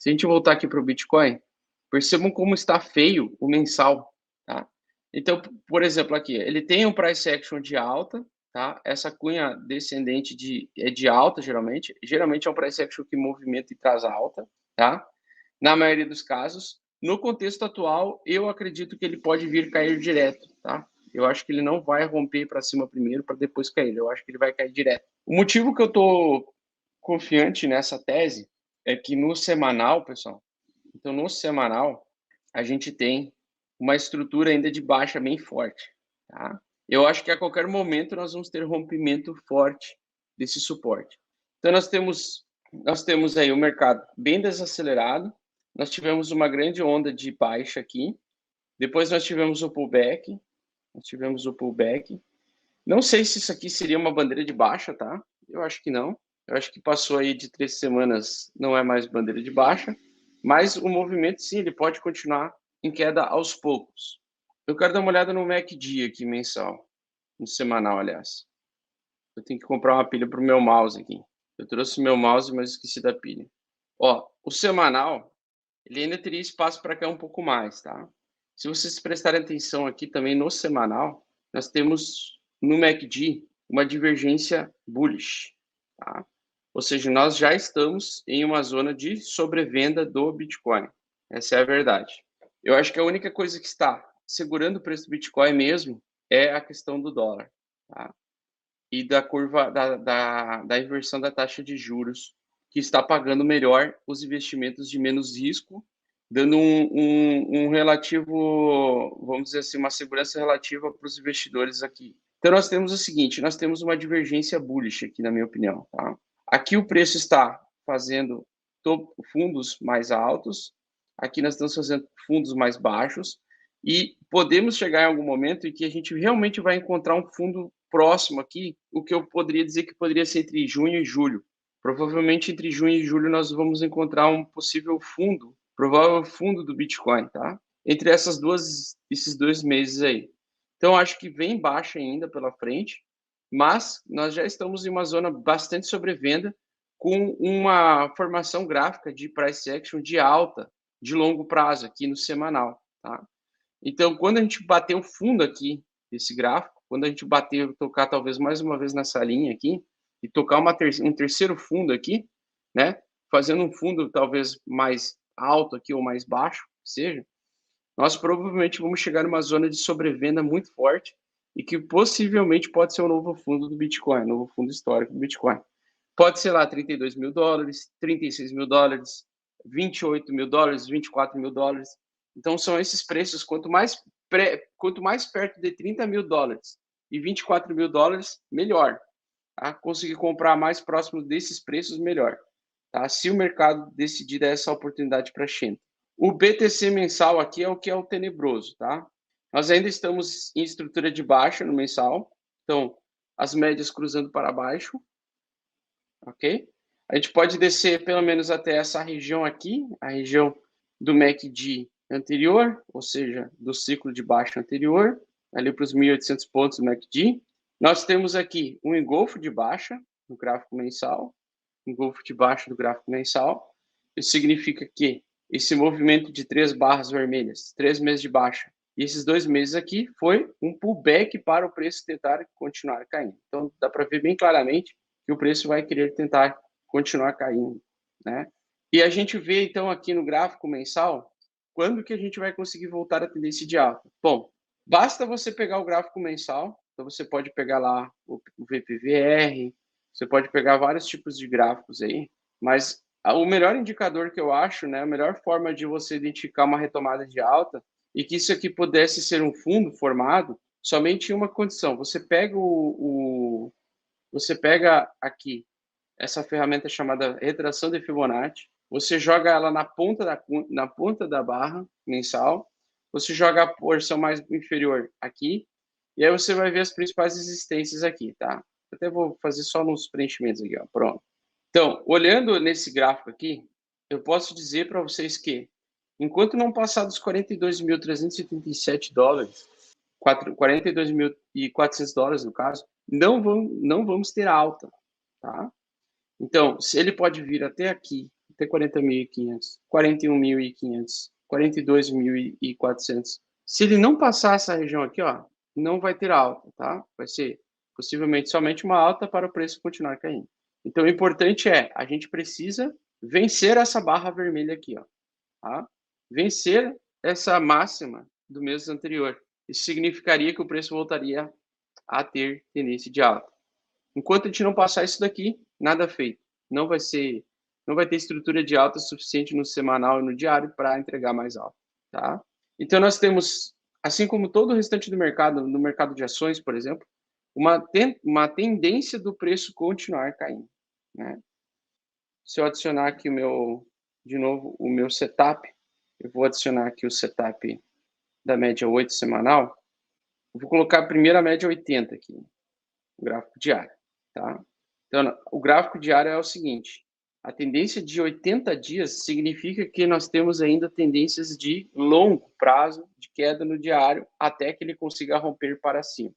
Se a gente voltar aqui para o Bitcoin, percebam como está feio o mensal, tá? Então, por exemplo, aqui, ele tem um price action de alta, tá? Essa cunha descendente é de alta, geralmente. Geralmente é um price action que movimenta e traz alta, tá? Na maioria dos casos. No contexto atual, eu acredito que ele pode vir cair direto, tá? Eu acho que ele não vai romper para cima primeiro para depois cair. Eu acho que ele vai cair direto. O motivo que eu tô confiante nessa tese é que no semanal, pessoal, então no semanal, a gente tem uma estrutura ainda de baixa bem forte, tá? Eu acho que a qualquer momento nós vamos ter rompimento forte desse suporte. Então nós temos aí o mercado bem desacelerado, nós tivemos uma grande onda de baixa aqui, depois nós tivemos o pullback, Não sei se isso aqui seria uma bandeira de baixa, tá? Eu acho que não. Eu acho que passou aí de 3 semanas, não é mais bandeira de baixa, mas o movimento, sim, ele pode continuar em queda aos poucos. Eu quero dar uma olhada no MACD aqui, mensal, no semanal, aliás. Eu tenho que comprar uma pilha para o meu mouse aqui. Eu trouxe meu mouse, mas esqueci da pilha. Ó, o semanal, ele ainda teria espaço para cair um pouco mais, tá? Se vocês prestarem atenção aqui também no semanal, nós temos no MACD uma divergência bullish, tá? Ou seja, nós já estamos em uma zona de sobrevenda do Bitcoin. Essa é a verdade. Eu acho que a única coisa que está segurando o preço do Bitcoin mesmo é a questão do dólar, tá? E da curva da inversão da taxa de juros, que está pagando melhor os investimentos de menos risco, dando um relativo, vamos dizer assim, uma segurança relativa para os investidores aqui. Então, nós temos o seguinte, nós temos uma divergência bullish aqui, na minha opinião. Tá? Aqui o preço está fazendo fundos mais altos, aqui nós estamos fazendo fundos mais baixos, e podemos chegar em algum momento em que a gente realmente vai encontrar um fundo próximo aqui, o que eu poderia dizer que poderia ser entre junho e julho. Provavelmente entre junho e julho nós vamos encontrar um possível fundo, provável fundo do Bitcoin, tá? Entre esses 2 meses aí. Então acho que vem baixa ainda pela frente, mas nós já estamos em uma zona bastante sobrevenda, com uma formação gráfica de price action de alta de longo prazo aqui no semanal, tá? Então, quando a gente bater o fundo aqui desse gráfico, quando a gente tocar talvez mais uma vez nessa linha aqui, e tocar um terceiro fundo aqui, né? Fazendo um fundo talvez mais alto aqui ou mais baixo, seja, nós provavelmente vamos chegar numa zona de sobrevenda muito forte e que possivelmente pode ser o novo fundo do Bitcoin, novo fundo histórico do Bitcoin. Pode ser lá 32 mil dólares, 36 mil dólares, 28 mil dólares, 24 mil dólares. Então, são esses preços, quanto mais perto de 30 mil dólares e 24 mil dólares, melhor. Tá? Conseguir comprar mais próximo desses preços, melhor. Tá? Se o mercado decidir dar essa oportunidade para a China. O BTC mensal aqui é o que é o tenebroso. Tá? Nós ainda estamos em estrutura de baixa no mensal. Então, as médias cruzando para baixo. Ok? A gente pode descer pelo menos até essa região aqui, a região do MACD anterior, ou seja, do ciclo de baixa anterior, ali para os 1.800 pontos do MACD. Nós temos aqui um engolfo de baixa no gráfico mensal, engolfo de baixa do gráfico mensal. Isso significa que esse movimento de 3 barras vermelhas, 3 meses de baixa, e esses 2 meses aqui foi um pullback para o preço tentar continuar caindo. Então, dá para ver bem claramente que o preço vai querer tentar continuar caindo, né? E a gente vê, então, aqui no gráfico mensal, quando que a gente vai conseguir voltar a tendência de alta? Bom, basta você pegar o gráfico mensal, então você pode pegar lá o VPVR, você pode pegar vários tipos de gráficos aí, mas o melhor indicador que eu acho, né, a melhor forma de você identificar uma retomada de alta e que isso aqui pudesse ser um fundo formado, somente em uma condição. Você pega aqui essa ferramenta chamada retração de Fibonacci, você joga ela na ponta da barra mensal, você joga a porção mais inferior aqui, e aí você vai ver as principais resistências aqui, tá? Até vou fazer só nos preenchimentos aqui, ó, pronto. Então, olhando nesse gráfico aqui, eu posso dizer para vocês que, enquanto não passar dos 42.377 dólares, 42.400 dólares no caso, não vamos ter alta, tá? Então, se ele pode vir até aqui até 40.500, 41.500, 42.400. Se ele não passar essa região aqui, ó, não vai ter alta, tá? Vai ser possivelmente somente uma alta para o preço continuar caindo. Então, o importante é, a gente precisa vencer essa barra vermelha aqui, ó, tá? Vencer essa máxima do mês anterior. Isso significaria que o preço voltaria a ter tendência de alta. Enquanto a gente não passar isso daqui, nada feito. Não vai ter estrutura de alta suficiente no semanal e no diário para entregar mais alta, tá? Então nós temos, assim como todo o restante do mercado, no mercado de ações, por exemplo, uma tendência do preço continuar caindo, né? Se eu adicionar aqui de novo o meu setup, eu vou adicionar aqui o setup da média 8 semanal. Eu vou colocar a primeira média 80 aqui, o gráfico diário, tá? Então, o gráfico diário é o seguinte: a tendência de 80 dias significa que nós temos ainda tendências de longo prazo de queda no diário até que ele consiga romper para cima.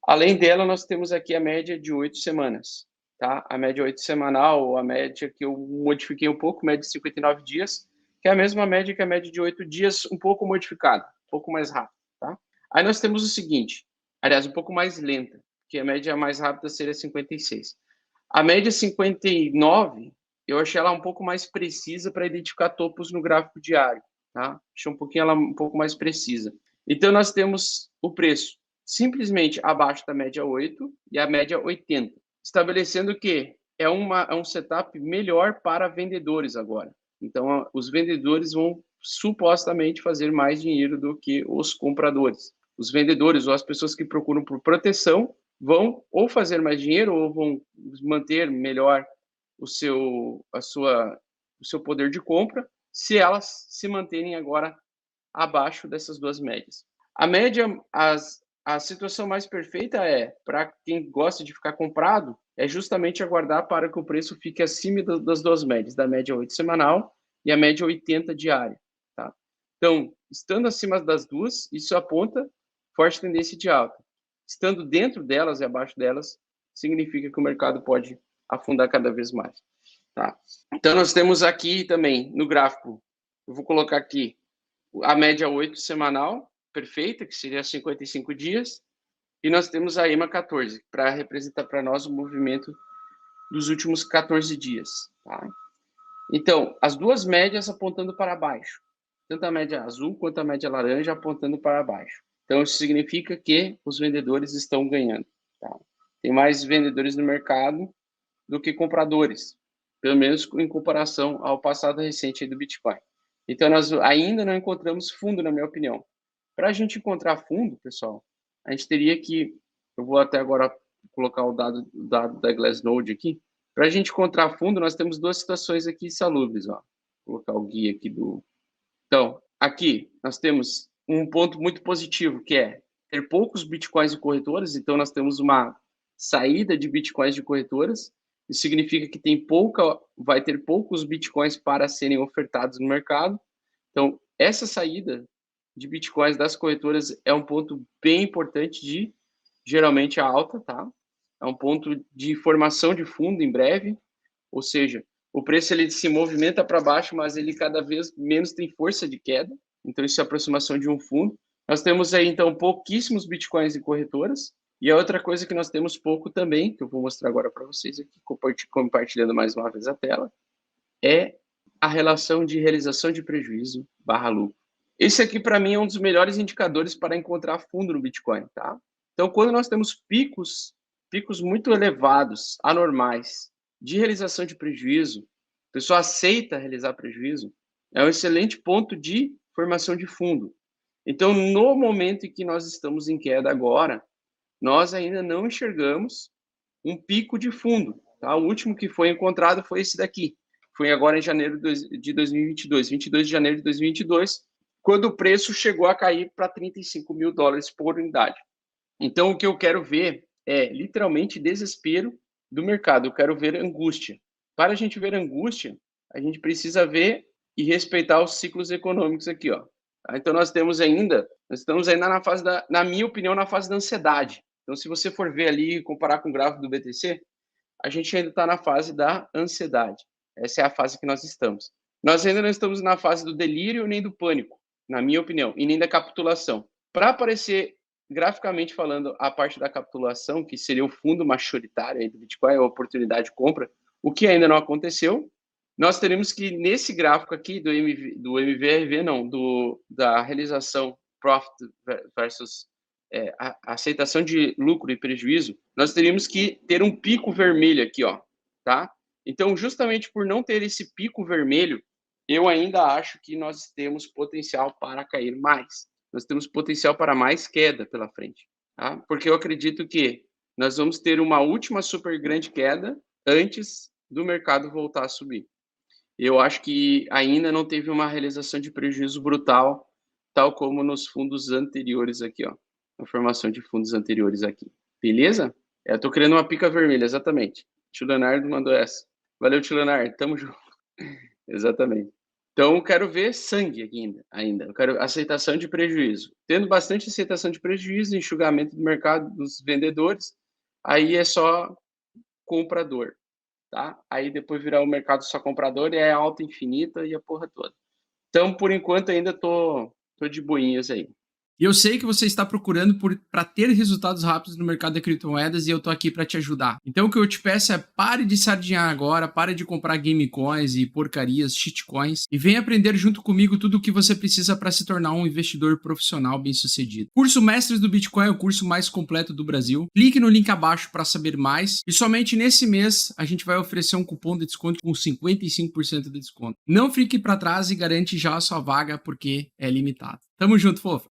Além dela, nós temos aqui a média de 8 semanas, tá? A média 8 semanal, ou a média que eu modifiquei um pouco, média de 59 dias, que é a mesma média que a média de 8 dias, um pouco modificada, um pouco mais rápida, tá? Aí nós temos o seguinte, aliás, um pouco mais lenta, que a média mais rápida seria 56. A média 59, eu achei ela um pouco mais precisa para identificar topos no gráfico diário, tá? Achei ela um pouco mais precisa. Então, nós temos o preço simplesmente abaixo da média 8 e a média 80, estabelecendo que é um setup melhor para vendedores agora. Então, os vendedores vão supostamente fazer mais dinheiro do que os compradores. Os vendedores ou as pessoas que procuram por proteção vão ou fazer mais dinheiro ou vão manter melhor o seu poder de compra se elas se manterem agora abaixo dessas duas médias. A média, a situação mais perfeita para quem gosta de ficar comprado, é justamente aguardar para que o preço fique acima das duas médias, da média 8 semanal e a média 80 diária, tá? Então, estando acima das duas, isso aponta forte tendência de alta. Estando dentro delas e abaixo delas, significa que o mercado pode afundar cada vez mais, tá? Então, nós temos aqui também, no gráfico, eu vou colocar aqui a média 8 semanal, perfeita, que seria 55 dias, e nós temos a EMA 14, para representar para nós o movimento dos últimos 14 dias, tá? Então, as duas médias apontando para baixo, tanto a média azul quanto a média laranja apontando para baixo. Então, isso significa que os vendedores estão ganhando, tá? Tem mais vendedores no mercado do que compradores, pelo menos em comparação ao passado recente do Bitcoin. Então, nós ainda não encontramos fundo, na minha opinião. Para a gente encontrar fundo, pessoal, a gente teria que... Eu vou até agora colocar o dado da Glassnode aqui. Para a gente encontrar fundo, nós temos duas situações aqui insalubres. Ó. Vou colocar o guia aqui do... Então, aqui nós temos um ponto muito positivo, que é ter poucos bitcoins de corretoras. Então, nós temos uma saída de bitcoins de corretoras. Isso significa que vai ter poucos bitcoins para serem ofertados no mercado. Então, essa saída de bitcoins das corretoras é um ponto bem importante de, geralmente, a alta, tá? É um ponto de formação de fundo em breve, ou seja, o preço ele se movimenta para baixo, mas ele cada vez menos tem força de queda. Então, isso é a aproximação de um fundo. Nós temos aí, então, pouquíssimos bitcoins em corretoras. E a outra coisa que nós temos pouco também, que eu vou mostrar agora para vocês aqui, compartilhando mais uma vez a tela, é a relação de realização de prejuízo barra lucro. Esse aqui, para mim, é um dos melhores indicadores para encontrar fundo no Bitcoin, tá? Então, quando nós temos picos muito elevados, anormais, de realização de prejuízo, a pessoa aceita realizar prejuízo, é um excelente ponto de formação de fundo. Então, no momento em que nós estamos em queda agora, nós ainda não enxergamos um pico de fundo. Tá? O último que foi encontrado foi esse daqui. Foi agora em janeiro de 2022, 22 de janeiro de 2022, quando o preço chegou a cair para 35 mil dólares por unidade. Então, o que eu quero ver é literalmente desespero do mercado. Eu quero ver angústia. Para a gente ver angústia, a gente precisa ver e respeitar os ciclos econômicos aqui, ó. Então, nós estamos ainda na fase na minha opinião, na fase da ansiedade. Então, se você for ver ali e comparar com o gráfico do BTC, a gente ainda está na fase da ansiedade. Essa é a fase que nós estamos. Nós ainda não estamos na fase do delírio nem do pânico, na minha opinião, e nem da capitulação. Para aparecer graficamente falando a parte da capitulação, que seria o fundo majoritário do Bitcoin, a oportunidade de compra, o que ainda não aconteceu, nós teremos que, nesse gráfico aqui do MVRV, não, da realização profit versus a aceitação de lucro e prejuízo, nós teríamos que ter um pico vermelho aqui, ó, tá? Então, justamente por não ter esse pico vermelho, eu ainda acho que nós temos potencial para cair mais. Nós temos potencial para mais queda pela frente, tá? Porque eu acredito que nós vamos ter uma última super grande queda antes do mercado voltar a subir. Eu acho que ainda não teve uma realização de prejuízo brutal, tal como nos fundos anteriores aqui, ó. A formação de fundos anteriores aqui. Beleza? Eu tô criando uma pica vermelha, exatamente. Tio Leonardo mandou essa. Valeu, tio Leonardo. Tamo junto. Exatamente. Então, eu quero ver sangue aqui ainda. Eu quero aceitação de prejuízo. Tendo bastante aceitação de prejuízo, enxugamento do mercado dos vendedores, aí é só comprador, tá? Aí depois virar o mercado só comprador e é alta infinita e a porra toda. Então, por enquanto, ainda tô de boinhas aí. E eu sei que você está procurando para ter resultados rápidos no mercado de criptomoedas e eu tô aqui para te ajudar. Então o que eu te peço é pare de sardinhar agora, pare de comprar game coins e porcarias, shitcoins e venha aprender junto comigo tudo o que você precisa para se tornar um investidor profissional bem-sucedido. Curso Mestres do Bitcoin é o curso mais completo do Brasil. Clique no link abaixo para saber mais e somente nesse mês a gente vai oferecer um cupom de desconto com 55% de desconto. Não fique para trás e garante já a sua vaga porque é limitado. Tamo junto, fofo!